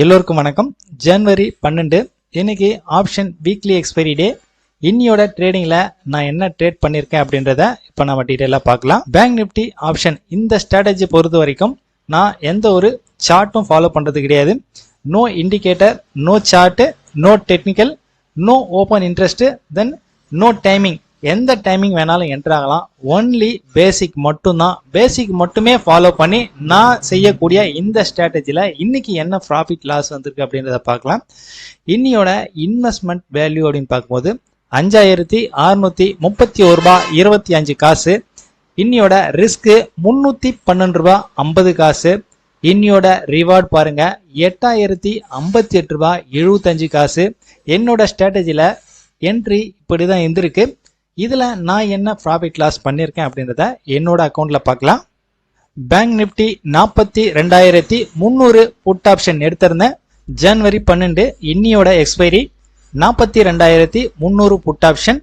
எல்லோருக்கும் வணக்கம். ஜனவரி 12 இன்னைக்கு ஆப்ஷன் வீக்லி எக்ஸ்பைரி டே. இன்னியோட ட்ரேடிங்ல நான் என்ன ட்ரேட் பண்ணிருக்கேன் அப்படின்றத இப்ப நம்ம டீடைலா பார்க்கலாம். பேங்க் நிப்டி ஆப்ஷன் இந்த ஸ்ட்ராட்டஜி பொறுத்த வரைக்கும் நான் எந்த ஒரு சார்ட்டும் ஃபாலோ பண்றது கிடையாது. No indicator, no chart, no technical, no open interest, then no timing. எந்த டைமிங் வேணாலும் என்டர் ஆகலாம். ஒன்லி பேசிக் மட்டும்தான். பேசிக் மட்டுமே ஃபாலோ பண்ணி நான் செய்யக்கூடிய இந்த ஸ்ட்ராட்டஜில இன்னைக்கு என்ன ப்ராஃபிட் லாஸ் வந்திருக்கு அப்படின்றத பார்க்கலாம். இன்னியோட இன்வெஸ்ட்மெண்ட் வேல்யூ அப்படின்னு பார்க்கும்போது 5631 ரூபாய் 25 காசு. இன்னியோட ரிஸ்க் 312 ரூபாய் 50 காசு. இன்னியோட ரிவார்ட் பாருங்க 8058 ரூபாய் 75 காசு. என்னோட ஸ்ட்ராட்டஜில என்ட்ரி இப்படிதான் இருந்திருக்கு. இதுல நான் என்ன ப்ராஃபிட் லாஸ் பண்ணிருக்கேன் அப்படின்றத என்னோட அக்கௌண்ட்ல பார்க்கலாம். பேங்க் நிப்டி 42300 புட் ஆப்ஷன் எடுத்திருந்தேன். ஜனவரி 12 இன்னியோட எக்ஸ்பைரி 42300 புட் ஆப்ஷன்.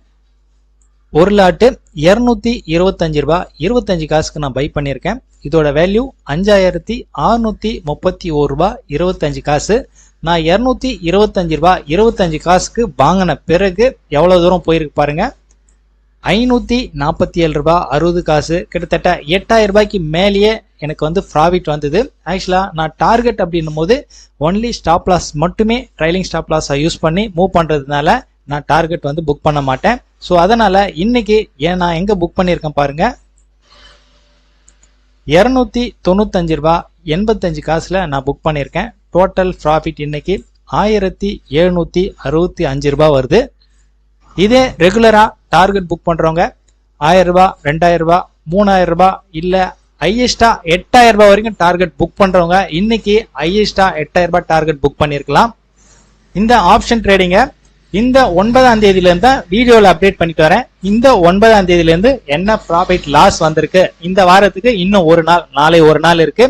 ஒரு லாட்டு 225 ரூபாய் 25 காசுக்கு நான் பை பண்ணியிருக்கேன். இதோட வேல்யூ 5631 ரூபாய் 25 காசு. நான் 225 ரூபாய் 25 காசுக்கு வாங்கின பிறகு எவ்வளவு தூரம் போயிருக்கு பாருங்க. 547 ரூபாய் 60 காசு. கிட்டத்தட்ட 8000 ரூபாய்க்கு மேலேயே எனக்கு ப்ராஃபிட் வந்தது. ஆக்சுவலா நான் டார்கெட் அப்படின்னும் போது ஒன்லி ஸ்டாப் லாஸ் மட்டுமே ட்ரைலிங் ஸ்டாப் லாஸ் யூஸ் பண்ணி மூவ் பண்றதுனால நான் டார்கெட் புக் பண்ண மாட்டேன். ஸோ அதனால இன்னைக்கு நான் எங்க புக் பண்ணியிருக்கேன் பாருங்க. 295 ரூபாய் 85 காசுல நான் புக் பண்ணியிருக்கேன். டோட்டல் ப்ராஃபிட் இன்னைக்கு 1765 ரூபாய் வருது. இதே ரெகுலரா டார்கெட் புக் பண்றவங்க 1000 ரூபாய் 2000 ரூபாய் 3000 ரூபாய் இல்ல ஹையஸ்டா 8000 ரூபாய் வரைக்கும் டார்கெட் புக் பண்றவங்க இன்னைக்கு ஹையஸ்டா 8000 ரூபாய் டார்கெட் புக் பண்ணிருக்கலாம். இந்த ஆப்ஷன் ட்ரேடிங்க இந்த 9ஆம் தேதியில இருந்து வீடியோல அப்டேட் பண்ணிட்டு வரேன். இந்த 9ஆம் தேதியில இருந்து என்ன ப்ராஃபிட் லாஸ் வந்திருக்கு, இந்த வாரத்துக்கு இன்னும் ஒரு நாள், நாளை ஒரு நாள் இருக்கு.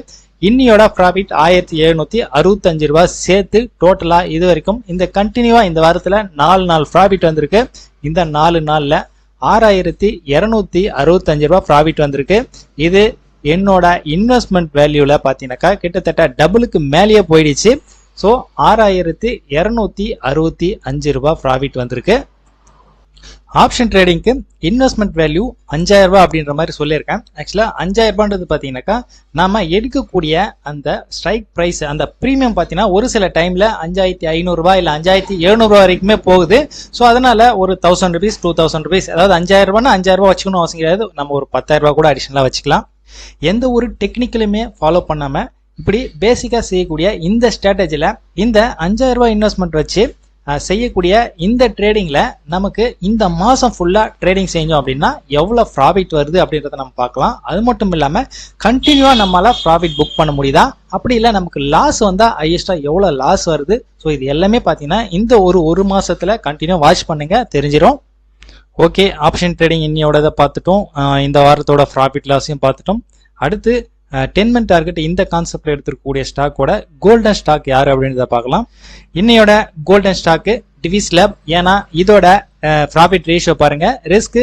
இன்னியோட ப்ராஃபிட் 1765 ரூபாய் சேர்த்து டோட்டலா இது வரைக்கும் இந்த கண்டினியூவா இந்த வாரத்துல 4 நாள் ப்ராஃபிட் வந்திருக்கு. இந்த 4 நாள்ல 6265 ரூபாய் ப்ராஃபிட் வந்திருக்கு. இது என்னோட இன்வெஸ்ட்மெண்ட் வேல்யூல பாத்தீங்கன்னாக்கா கிட்டத்தட்ட டபுளுக்கு மேலேயே போயிடுச்சு. ஸோ 6265 ரூபாய் ப்ராஃபிட் வந்திருக்கு. ஆப்ஷன் ட்ரேடிங்க்கு இன்வெஸ்ட்மெண்ட் வேல்யூ 5000 ரூபாய் அப்படின்ற மாதிரி சொல்லியிருக்கேன். ஆக்சுவலா 5000 ரூபான்றது பாத்தீங்கன்னாக்கா நாம எடுக்கக்கூடிய அந்த ஸ்ட்ரைக் பிரைஸ், அந்த பிரீமியம் பாத்தீங்கன்னா ஒரு சில டைம்ல 5500 ரூபாய் இல்ல 5700 ரூபாய் வரைக்குமே போகுது. ஸோ அதனால ஒரு 1000 rupees 2000 rupees, அதாவது 5000 ரூபாய்னா 5000 ரூபாய் வச்சுக்கணும் அவசியம் கிடையாது. நம்ம ஒரு 10000 ரூபாய் கூட அடிஷனலா வச்சுக்கலாம். எந்த ஒரு டெக்னிக்கலுமே ஃபாலோ பண்ணாம இப்படி பேசிக்கா செய்யக்கூடிய இந்த ஸ்ட்ராட்டஜில இந்த 5000 ரூபாய் இன்வெஸ்ட்மெண்ட் வச்சு செய்யக்கூடிய இந்த ட்ரேடிங்ல நமக்கு இந்த மாசம் ஃபுல்லா ட்ரேடிங் செஞ்சோம் அப்படின்னா எவ்வளவு ப்ராஃபிட் வருது அப்படின்றத நம்ம பார்க்கலாம். அது மட்டும் இல்லாம கண்டினியூவா நம்மளால ப்ராஃபிட் புக் பண்ண முடியுதா, அப்படி இல்ல நமக்கு லாஸ் வந்தா ஹையஸ்டா எவ்வளவு லாஸ் வருது. ஸோ இது எல்லாமே பாத்தீங்கன்னா இந்த ஒரு மாசத்துல கண்டினியூ வாட்ச் பண்ணுங்க, தெரிஞ்சிடும். ஓகே, ஆப்ஷன் ட்ரேடிங் இன்னியோட பார்த்துட்டோம். இந்த வாரத்தோட ப்ராஃபிட் லாஸையும் பார்த்துட்டோம். அடுத்து 10 மந்த் டார்கெட் இந்த கான்செப்ட்ல எடுத்துக்கூடிய ஸ்டாக்கோட கோல்டன் ஸ்டாக் யாரு அப்படின்றத பார்க்கலாம். இன்னையோட கோல்டன் ஸ்டாக் டிவிஸ் லேப். ஏன்னா இதோட ப்ராஃபிட் ரேஷியோ பாருங்க. ரிஸ்க்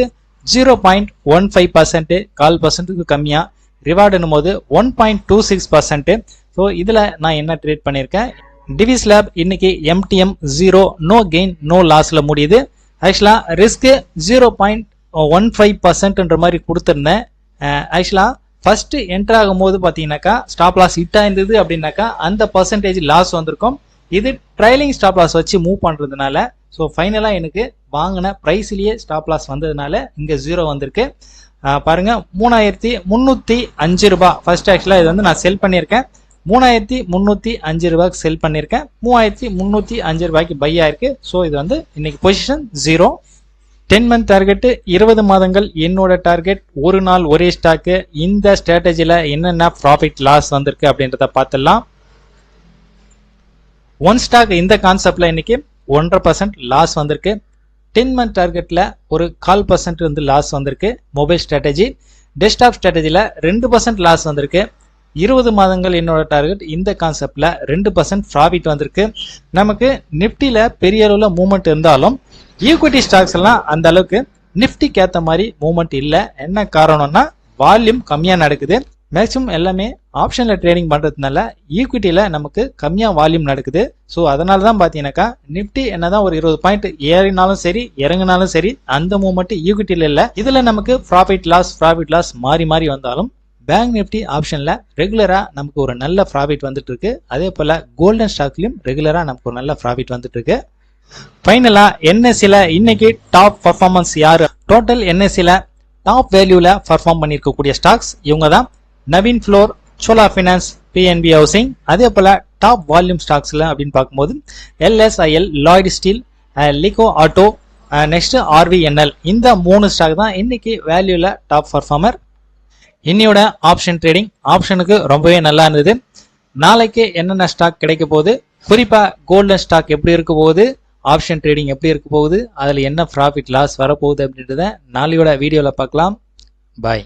0.15%, 1/4% கம்மியா. ரிவார்டுன்னும் போது 1.26%. ஸோ இதுல நான் என்ன ட்ரேட் பண்ணியிருக்கேன், டிவிஸ் லேப் இன்னைக்கு MTM 0, நோ கெயின் நோ லாஸ்ல முடியுது. ஆக்சுவலா ரிஸ்க் 0.15% மாதிரி கொடுத்திருந்தேன். ஆக்சுவலா ஃபர்ஸ்ட் என்டர் ஆகும் போது பாத்தீங்கன்னாக்கா ஸ்டாப் லாஸ் ஹிட் ஆயிருந்தது அப்படின்னாக்கா அந்த பர்சன்டேஜ் லாஸ் வந்திருக்கும். இது ட்ரைலிங் ஸ்டாப் லாஸ் வச்சு மூவ் பண்றதுனால ஸோ ஃபைனலா எனக்கு வாங்கின பிரைஸ்லயே ஸ்டாப் லாஸ் வந்ததுனால இங்க 0 வந்திருக்கு. பாருங்க 3305 ரூபாய் ஃபர்ஸ்ட். ஆக்சுவலா இது நான் செல் பண்ணியிருக்கேன். 3305 ரூபாய்க்கு செல் பண்ணியிருக்கேன். 3305 ரூபாய்க்கு பை ஆயிருக்கு. ஸோ இது இன்னைக்கு பொசிஷன் 0. 10 மந்த் டார்கெட் 20 மாதங்கள் என்னோட டார்கெட். ஒரு நாள் ஒரே ஸ்டாக்கு. இந்த ஸ்ட்ராட்டஜில என்னென்ன ப்ராஃபிட் லாஸ் வந்திருக்கு அப்படின்றத பார்த்துடலாம். ஒன் ஸ்டாக் இந்த கான்செப்ட்ல இன்னைக்கு 1.5% லாஸ் வந்திருக்கு. 10 மந்த் டார்கெட்ல ஒரு 1/4% லாஸ் வந்திருக்கு. Mobile strategy. டெஸ்க்டாப் ஸ்ட்ராட்டஜில 2% லாஸ் வந்திருக்கு. 20 மாதங்கள் என்னோட டார்கெட் இந்த கான்செப்ட்ல 2% ப்ராஃபிட் வந்திருக்கு. நமக்கு நிப்டில பெரிய அளவுல மூவ்மெண்ட் இருந்தாலும் ஈக்விட்டி ஸ்டாக்ஸ் எல்லாம் அந்த அளவுக்கு நிப்டிக்கு ஏத்த மாதிரி மூவ்மெண்ட் இல்ல. என்ன காரணம்னா வால்யூம் கம்மியா நடக்குது. மேக்ஸிமம் எல்லாமே ஆப்ஷனில் ட்ரேடிங் பண்ணுறதுனால ஈக்விட்டியில் நமக்கு கம்மியாக வால்யூம் நடக்குது. ஸோ அதனால தான் பார்த்தீங்கன்னாக்கா நிஃப்டி என்னதான் ஒரு 20 பாயிண்ட் ஏறினாலும் சரி இறங்கினாலும் சரி அந்த மூமெண்ட் ஈக்விட்டியில் இல்லை. இதில் நமக்கு ப்ராஃபிட் லாஸ் மாறி மாறி வந்தாலும் பேங்க் நிஃப்டி ஆப்ஷனில் ரெகுலராக நமக்கு ஒரு நல்ல ப்ராஃபிட் வந்துட்டு இருக்கு. அதே போல் கோல்டன் ஸ்டாக்லையும் ரெகுலராக நமக்கு ஒரு நல்ல ப்ராஃபிட் வந்துட்டு இருக்கு. ஃபைனலா என்எஸ்சில இன்னைக்கு டாப் பர்ஃபார்மன்ஸ் யாரு? டோட்டல் என்எஸ்சில டாப் வேல்யூல பர்ஃபார்ம் பண்ணிருக்கக்கூடிய ஸ்டாக்ஸ் இவங்க தான். நவீன் ஃப்ளோர், சோலா ஃபைனான்ஸ், பிஎன்பி ஹவுசிங். அதே போல டாப் வால்யூம் ஸ்டாக்ஸ்ல அப்படின்னு பார்க்கும்போது எல்எஸ்ஐஎல், லாய்டு ஸ்டீல், லிகோ ஆட்டோ, நெக்ஸ்ட் ஆர்விஎன்எல். இந்த 3 ஸ்டாக் தான் இன்னைக்கு வேல்யூல டாப் பர்ஃபார்மர். இன்னையோட ஆப்ஷன் ட்ரேடிங் ஆப்ஷனுக்கு ரொம்பவே நல்லா இருந்தது. நாளைக்கு என்னென்ன ஸ்டாக் கிடைக்க போகுது, குறிப்பா கோல்டன் ஸ்டாக் எப்படி இருக்க போகுது, ஆப்ஷன் ட்ரேடிங் எப்படி இருக்க போகுது, அதில் என்ன ப்ராஃபிட் லாஸ் வரப்போகுது அப்படின்றத நாளையோட வீடியோவில் பார்க்கலாம். பாய்.